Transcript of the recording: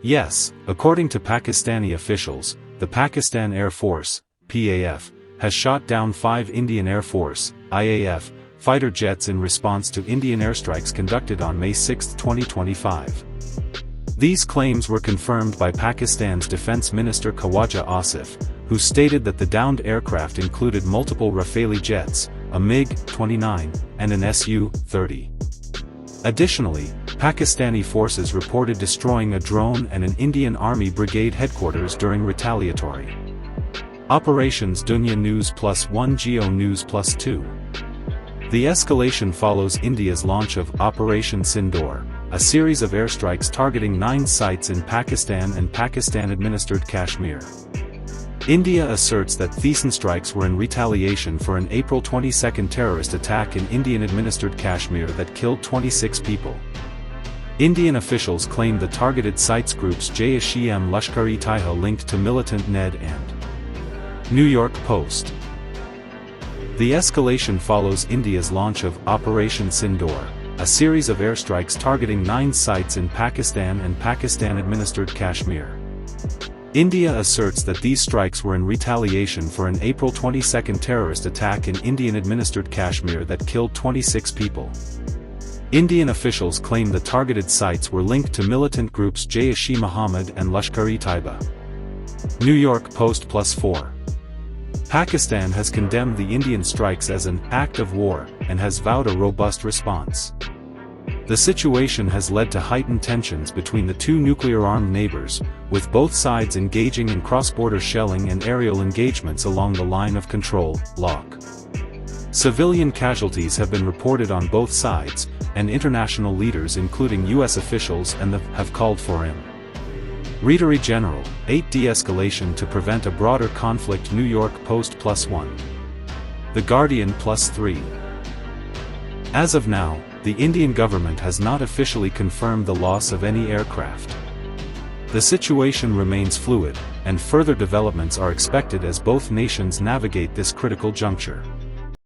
Yes, according to Pakistani officials, the Pakistan Air Force, PAF, has shot down 5 Indian Air Force, IAF, fighter jets in response to Indian airstrikes conducted on May 6, 2025. These claims were confirmed by Pakistan's Defense Minister Khawaja Asif, who stated that the downed aircraft included multiple Rafale jets, a MiG-29, and an Su-30. Additionally, Pakistani forces reported destroying a drone and an Indian Army brigade headquarters during retaliatory operations. Dunya News +1 Geo News +2. The escalation follows India's launch of Operation Sindoor, a series of airstrikes targeting 9 sites in Pakistan and Pakistan-administered Kashmir. India asserts that these strikes were in retaliation for an April 22 terrorist attack in Indian-administered Kashmir that killed 26 people. Indian officials claimed the targeted sites groups Jaish-e-Mohammed Lashkar-e-Taiba linked to militant NED and New York Post. The escalation follows India's launch of Operation Sindoor, a series of airstrikes targeting 9 sites in Pakistan and Pakistan-administered Kashmir. India asserts that these strikes were in retaliation for an April 22 terrorist attack in Indian-administered Kashmir that killed 26 people. Indian officials claim the targeted sites were linked to militant groups Jaish-e-Mohammed and Lashkar-e-Taiba. New York Post +4. Pakistan has condemned the Indian strikes as an act of war and has vowed a robust response. The situation has led to heightened tensions between the two nuclear-armed neighbors, with both sides engaging in cross-border shelling and aerial engagements along the line of control, LOC. Civilian casualties have been reported on both sides, and international leaders including U.S. officials have called for him. Readery General, 8 de-escalation to prevent a broader conflict. New York Post +1. The Guardian +3. As of now, the Indian government has not officially confirmed the loss of any aircraft. The situation remains fluid, and further developments are expected as both nations navigate this critical juncture.